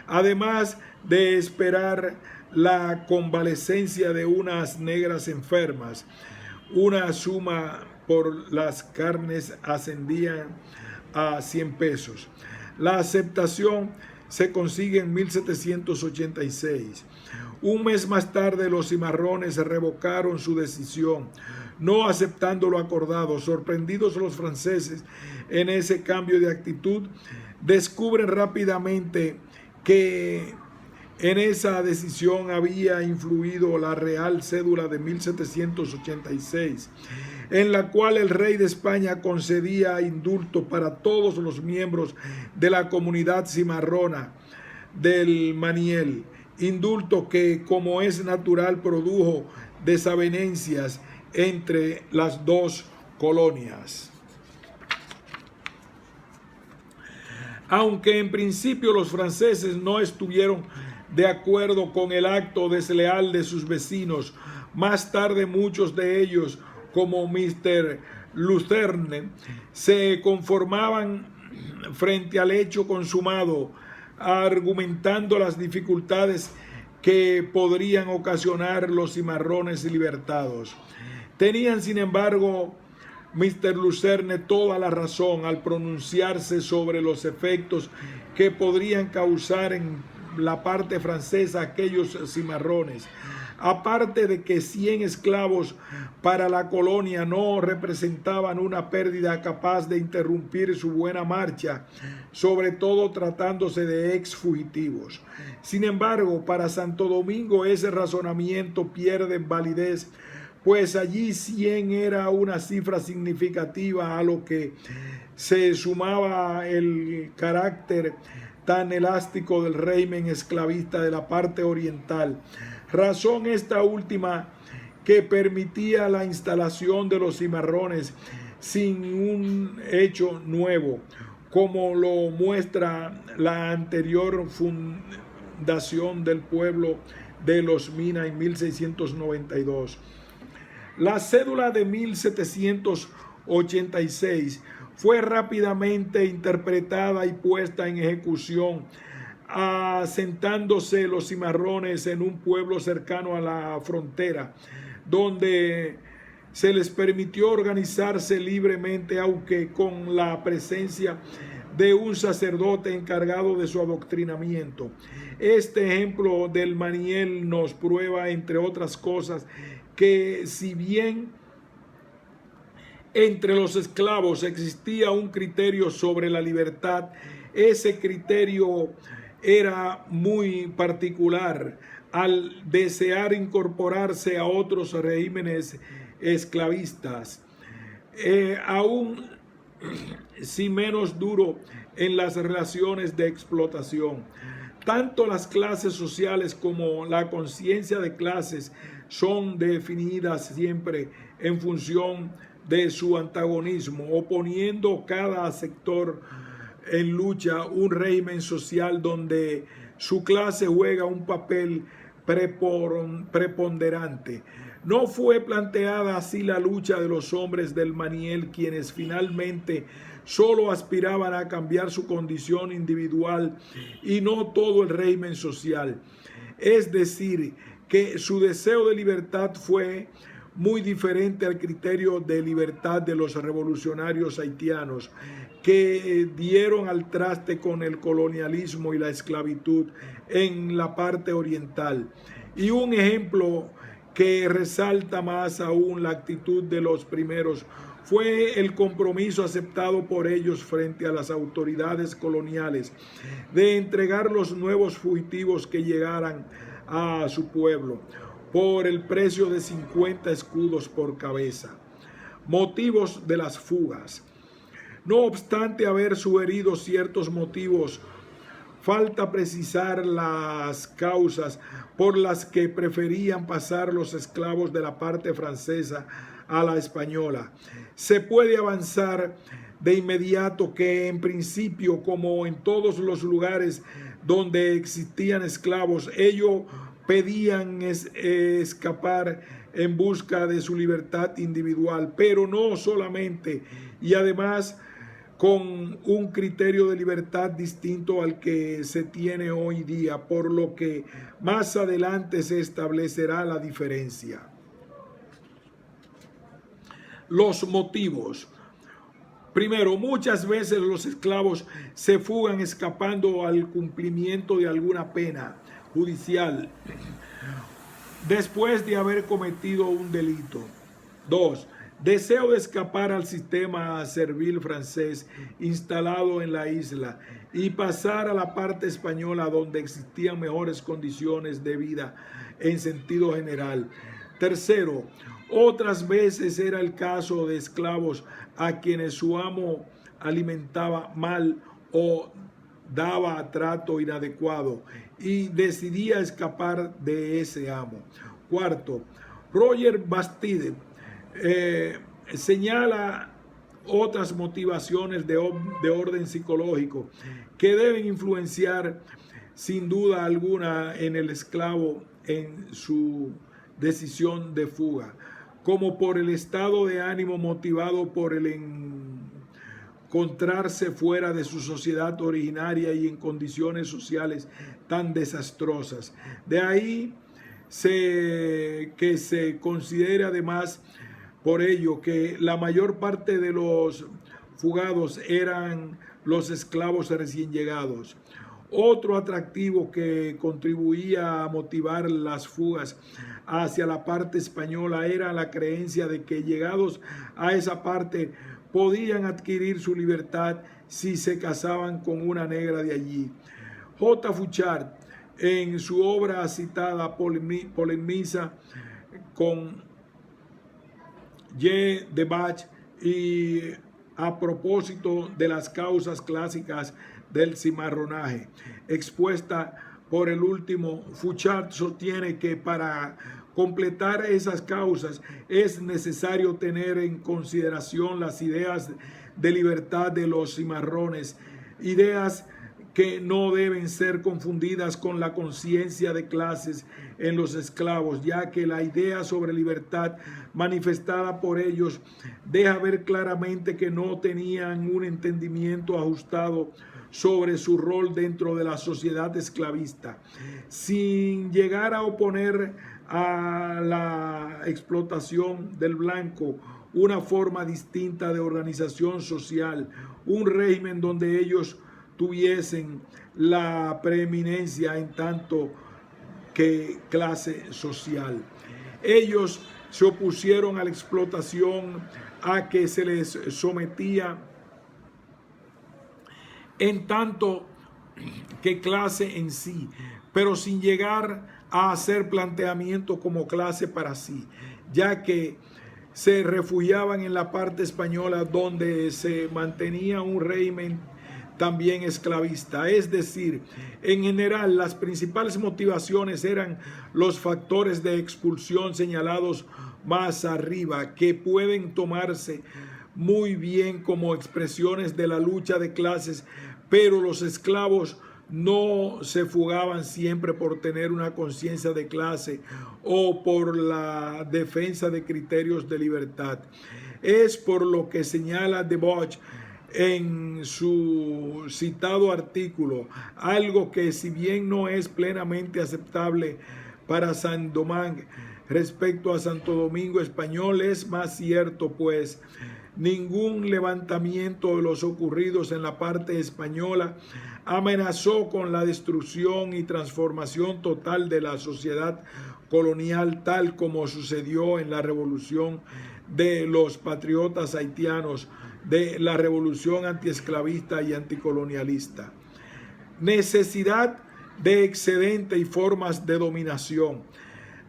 además de esperar la convalecencia de unas negras enfermas. Una suma por las carnes ascendía a 100 pesos. La aceptación se consigue en 1786. Un mes más tarde los cimarrones revocaron su decisión, no aceptando lo acordado. Sorprendidos los franceses en ese cambio de actitud, descubren rápidamente que en esa decisión había influido la Real Cédula de 1786, en la cual el rey de España concedía indulto para todos los miembros de la comunidad cimarrona del Maniel, indulto que, como es natural, produjo desavenencias entre las dos colonias. Aunque en principio los franceses no estuvieron de acuerdo con el acto desleal de sus vecinos, más tarde muchos de ellos, como Mr. Lucerne, se conformaban frente al hecho consumado, argumentando las dificultades que podrían ocasionar los cimarrones libertados. Tenían, sin embargo, Mr. Lucerne toda la razón al pronunciarse sobre los efectos que podrían causar en la parte francesa aquellos cimarrones. Aparte de que 100 esclavos para la colonia no representaban una pérdida capaz de interrumpir su buena marcha, sobre todo tratándose de ex fugitivos. Sin embargo, para Santo Domingo ese razonamiento pierde validez, pues allí 100 era una cifra significativa, a lo que se sumaba el carácter tan elástico del régimen esclavista de la parte oriental, razón esta última que permitía la instalación de los cimarrones sin un hecho nuevo, como lo muestra la anterior fundación del pueblo de Los Minas en 1692. La cédula de 1786 fue rápidamente interpretada y puesta en ejecución, asentándose los cimarrones en un pueblo cercano a la frontera, donde se les permitió organizarse libremente, aunque con la presencia de un sacerdote encargado de su adoctrinamiento. Este ejemplo del Maniel nos prueba, entre otras cosas, que si bien entre los esclavos existía un criterio sobre la libertad, ese criterio era muy particular al desear incorporarse a otros regímenes esclavistas, aún si menos duro en las relaciones de explotación. Tanto las clases sociales como la conciencia de clases son definidas siempre en función de su antagonismo, oponiendo cada sector en lucha un régimen social donde su clase juega un papel preponderante. No fue planteada así la lucha de los hombres del Maniel, quienes finalmente solo aspiraban a cambiar su condición individual y no todo el régimen social. Es decir, que su deseo de libertad fue muy diferente al criterio de libertad de los revolucionarios haitianos, que dieron al traste con el colonialismo y la esclavitud en la parte oriental. Y un ejemplo que resalta más aún la actitud de los primeros fue el compromiso aceptado por ellos frente a las autoridades coloniales de entregar los nuevos fugitivos que llegaran a su pueblo por el precio de 50 escudos por cabeza. Motivos de las fugas. No obstante haber sugerido ciertos motivos, falta precisar las causas por las que preferían pasar los esclavos de la parte francesa a la española. Se puede avanzar de inmediato que en principio, como en todos los lugares donde existían esclavos, ellos pedían escapar en busca de su libertad individual, pero no solamente, y además con un criterio de libertad distinto al que se tiene hoy día, por lo que más adelante se establecerá la diferencia. Los motivos. Primero, muchas veces los esclavos se fugan escapando al cumplimiento de alguna pena judicial después de haber cometido un delito. 2. Deseo de escapar al sistema servil francés instalado en la isla y pasar a la parte española donde existían mejores condiciones de vida en sentido general. Tercero, otras veces era el caso de esclavos a quienes su amo alimentaba mal o daba trato inadecuado y decidía escapar de ese amo. Cuarto, Roger Bastide señala otras motivaciones de orden psicológico que deben influenciar sin duda alguna en el esclavo en su decisión de fuga, como por el estado de ánimo motivado por el encontrarse fuera de su sociedad originaria y en condiciones sociales tan desastrosas. De ahí que se considere además por ello que la mayor parte de los fugados eran los esclavos recién llegados. Otro atractivo que contribuía a motivar las fugas hacia la parte española era la creencia de que llegados a esa parte podían adquirir su libertad si se casaban con una negra de allí. J. Fouchard, en su obra citada, polemiza con G. Debach y a propósito de las causas clásicas del cimarronaje, expuesta por el último. Fouchard sostiene que para completar esas causas es necesario tener en consideración las ideas de libertad de los cimarrones, ideas que no deben ser confundidas con la conciencia de clases en los esclavos, ya que la idea sobre libertad manifestada por ellos deja ver claramente que no tenían un entendimiento ajustado sobre su rol dentro de la sociedad esclavista, sin llegar a oponer a la explotación del blanco una forma distinta de organización social, un régimen donde ellos tuviesen la preeminencia en tanto que clase social. Ellos se opusieron a la explotación a que se les sometía en tanto que clase en sí, pero sin llegar a hacer planteamiento como clase para sí, ya que se refugiaban en la parte española donde se mantenía un régimen también esclavista. Es decir, en general las principales motivaciones eran los factores de expulsión señalados más arriba, que pueden tomarse muy bien como expresiones de la lucha de clases, pero los esclavos no se fugaban siempre por tener una conciencia de clase o por la defensa de criterios de libertad. Es por lo que señala Debauche en su citado artículo, algo que si bien no es plenamente aceptable para Saint-Domingue respecto a Santo Domingo Español, es más cierto, pues ningún levantamiento de los ocurridos en la parte española amenazó con la destrucción y transformación total de la sociedad colonial, tal como sucedió en la revolución de los patriotas haitianos, de la revolución antiesclavista y anticolonialista. Necesidad de excedente y formas de dominación.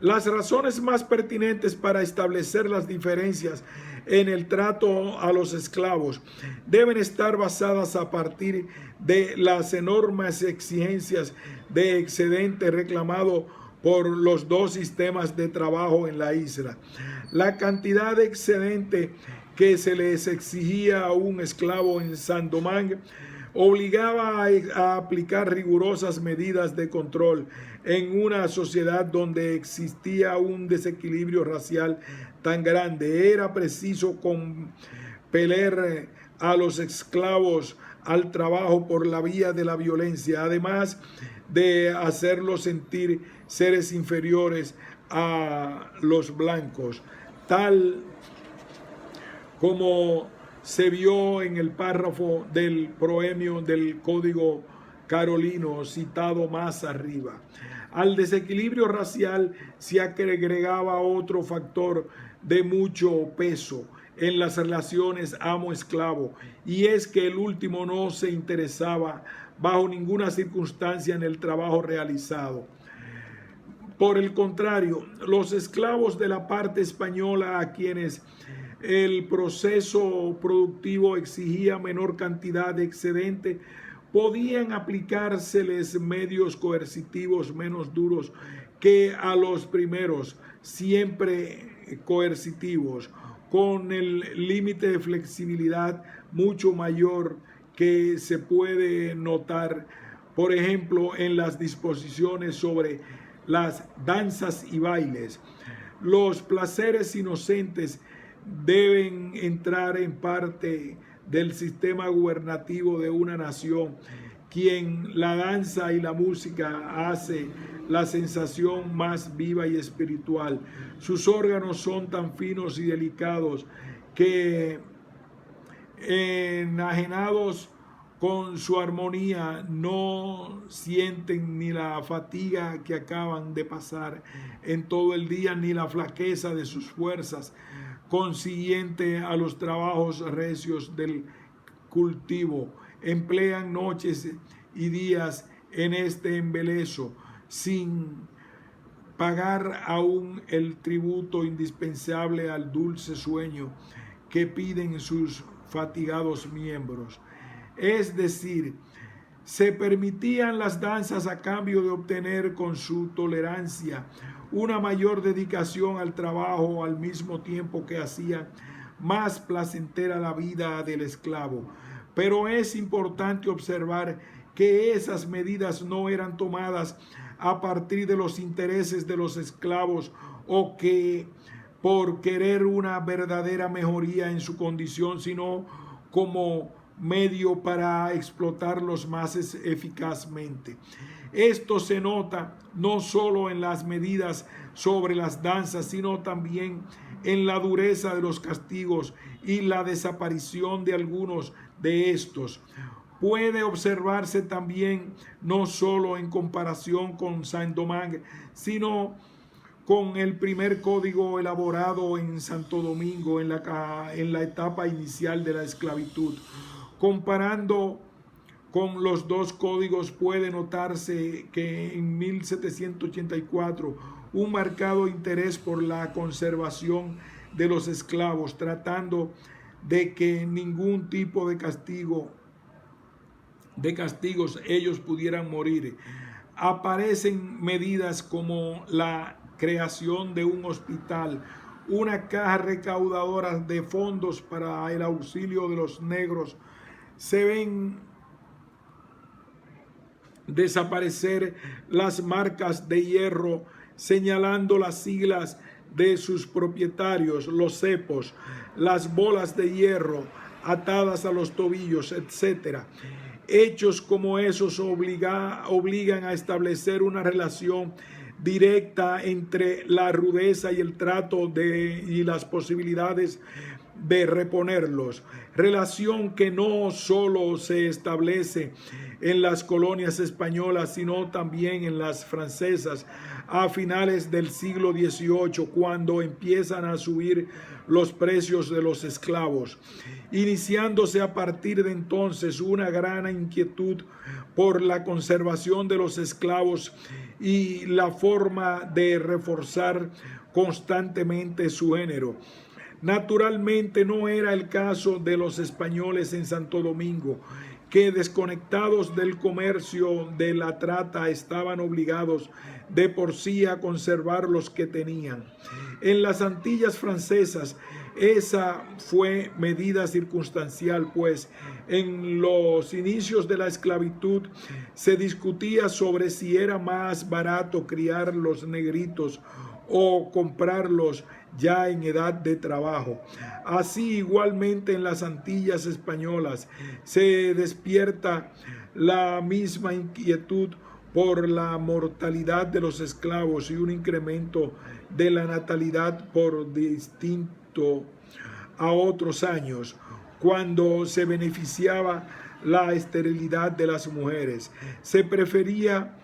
Las razones más pertinentes para establecer las diferencias en el trato a los esclavos deben estar basadas a partir de las enormes exigencias de excedente reclamado por los dos sistemas de trabajo en la isla. La cantidad de excedente que se les exigía a un esclavo en Saint-Domingue obligaba a aplicar rigurosas medidas de control en una sociedad donde existía un desequilibrio racial tan grande. Era preciso compeler a los esclavos al trabajo por la vía de la violencia, además de hacerlos sentir seres inferiores a los blancos, tal como se vio en el párrafo del proemio del Código Carolino citado más arriba. Al desequilibrio racial se agregaba otro factor de mucho peso en las relaciones amo-esclavo, y es que el último no se interesaba bajo ninguna circunstancia en el trabajo realizado. Por el contrario, los esclavos de la parte española, a quienes el proceso productivo exigía menor cantidad de excedente, podían aplicárseles medios coercitivos menos duros que a los primeros, siempre coercitivos, con el límite de flexibilidad mucho mayor que se puede notar, por ejemplo, en las disposiciones sobre las danzas y bailes. Los placeres inocentes deben entrar en parte del sistema gubernativo de una nación, quien la danza y la música hace la sensación más viva y espiritual. Sus órganos son tan finos y delicados que, enajenados con su armonía, no sienten ni la fatiga que acaban de pasar en todo el día, ni la flaqueza de sus fuerzas, consiguiente a los trabajos recios del cultivo. Emplean noches y días en este embeleso, sin pagar aún el tributo indispensable al dulce sueño que piden sus fatigados miembros. Es decir, se permitían las danzas a cambio de obtener con su tolerancia una mayor dedicación al trabajo, al mismo tiempo que hacían más placentera la vida del esclavo. Pero es importante observar que esas medidas no eran tomadas a partir de los intereses de los esclavos o que por querer una verdadera mejoría en su condición, sino como medio para explotarlos más eficazmente. Esto se nota no solo en las medidas sobre las danzas, sino también en la dureza de los castigos y la desaparición de algunos de estos. Puede observarse también no solo en comparación con Saint-Domingue, sino con el primer código elaborado en Santo Domingo en la etapa inicial de la esclavitud. Comparando con los dos códigos puede notarse que en 1784 un marcado interés por la conservación de los esclavos, tratando de que ningún tipo de castigos ellos pudieran morir. Aparecen medidas como la creación de un hospital, una caja recaudadora de fondos para el auxilio de los negros. Se ven desaparecer las marcas de hierro señalando las siglas de sus propietarios, los cepos, las bolas de hierro atadas a los tobillos, etc. Hechos como esos obligan a establecer una relación directa entre la rudeza y el trato y las posibilidades de reponerlos, relación que no solo se establece en las colonias españolas, sino también en las francesas a finales del siglo XVIII, cuando empiezan a subir los precios de los esclavos, iniciándose a partir de entonces una gran inquietud por la conservación de los esclavos y la forma de reforzar constantemente su género. Naturalmente no era el caso de los españoles en Santo Domingo, que desconectados del comercio de la trata estaban obligados de por sí a conservar los que tenían. En las Antillas francesas esa fue medida circunstancial, pues en los inicios de la esclavitud se discutía sobre si era más barato criar los negritos o comprarlos ya en edad de trabajo. Así igualmente en las Antillas españolas se despierta la misma inquietud por la mortalidad de los esclavos y un incremento de la natalidad por distinto a otros años, cuando se beneficiaba la esterilidad de las mujeres. Se prefería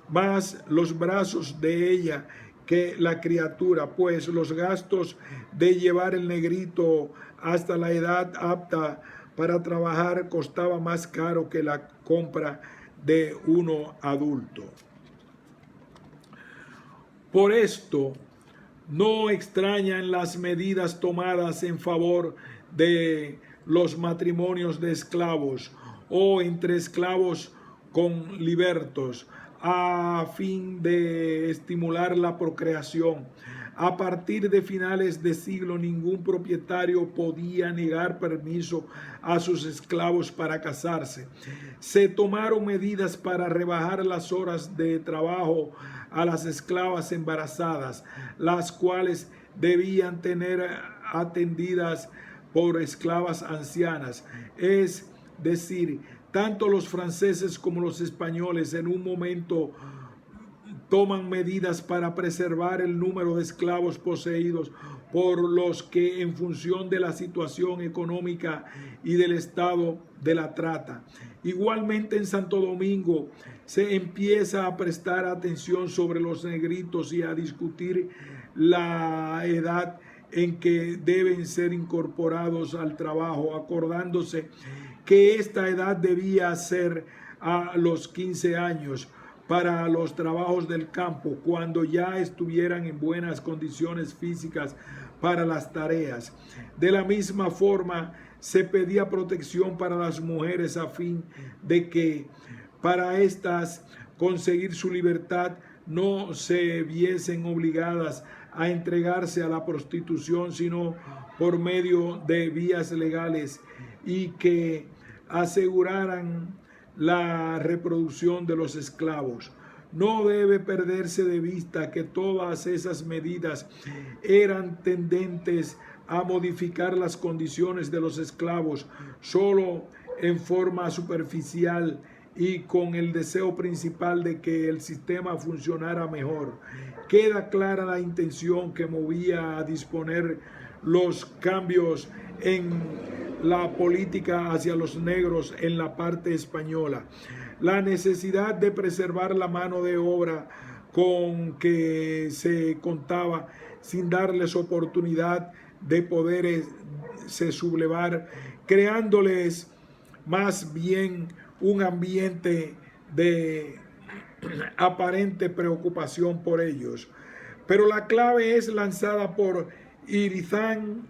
más los brazos de ella que la criatura, pues los gastos de llevar el negrito hasta la edad apta para trabajar costaba más caro que la compra de uno adulto. Por esto, no extrañan las medidas tomadas en favor de los matrimonios de esclavos o entre esclavos con libertos, a fin de estimular la procreación. A partir de finales de siglo, ningún propietario podía negar permiso a sus esclavos para casarse. Se tomaron medidas para rebajar las horas de trabajo a las esclavas embarazadas, las cuales debían tener atendidas por esclavas ancianas. Es decir, tanto los franceses como los españoles en un momento toman medidas para preservar el número de esclavos poseídos por los que en función de la situación económica y del estado de la trata. Igualmente en Santo Domingo se empieza a prestar atención sobre los negritos y a discutir la edad en que deben ser incorporados al trabajo, acordándose que esta edad debía ser a los 15 años para los trabajos del campo, cuando ya estuvieran en buenas condiciones físicas para las tareas. De la misma forma, se pedía protección para las mujeres a fin de que para éstas conseguir su libertad no se viesen obligadas a entregarse a la prostitución, sino por medio de vías legales, y que aseguraran la reproducción de los esclavos. No debe perderse de vista que todas esas medidas eran tendentes a modificar las condiciones de los esclavos solo en forma superficial y con el deseo principal de que el sistema funcionara mejor. Queda clara la intención que movía a disponer los cambios en la política hacia los negros en la parte española. La necesidad de preservar la mano de obra con que se contaba sin darles oportunidad de poderse sublevar, creándoles más bien un ambiente de aparente preocupación por ellos. Pero la clave es lanzada por Irizán,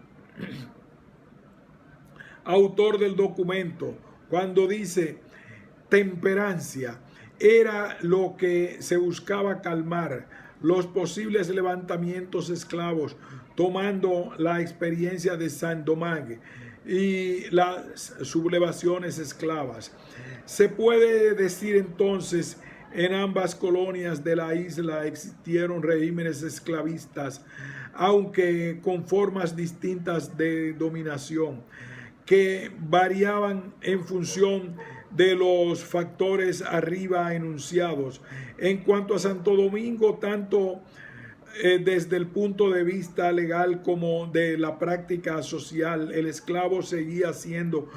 autor del documento, cuando dice: temperancia era lo que se buscaba calmar los posibles levantamientos esclavos, tomando la experiencia de Saint-Domingue y las sublevaciones esclavas. Se puede decir entonces, en ambas colonias de la isla existieron regímenes esclavistas, aunque con formas distintas de dominación, que variaban en función de los factores arriba enunciados. En cuanto a Santo Domingo, tanto desde el punto de vista legal como de la práctica social, el esclavo seguía siendo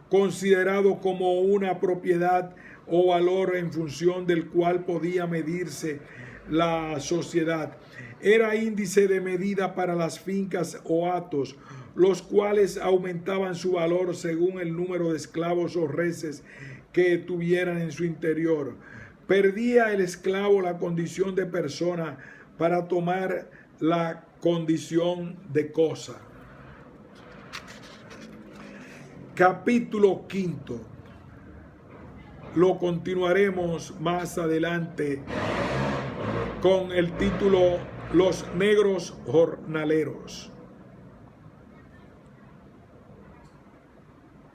considerado como una propiedad o valor en función del cual podía medirse la sociedad. Era índice de medida para las fincas o hatos, los cuales aumentaban su valor según el número de esclavos o reses que tuvieran en su interior. Perdía el esclavo la condición de persona para tomar la condición de cosa. Capítulo 5. Lo continuaremos más adelante con el título Los negros jornaleros.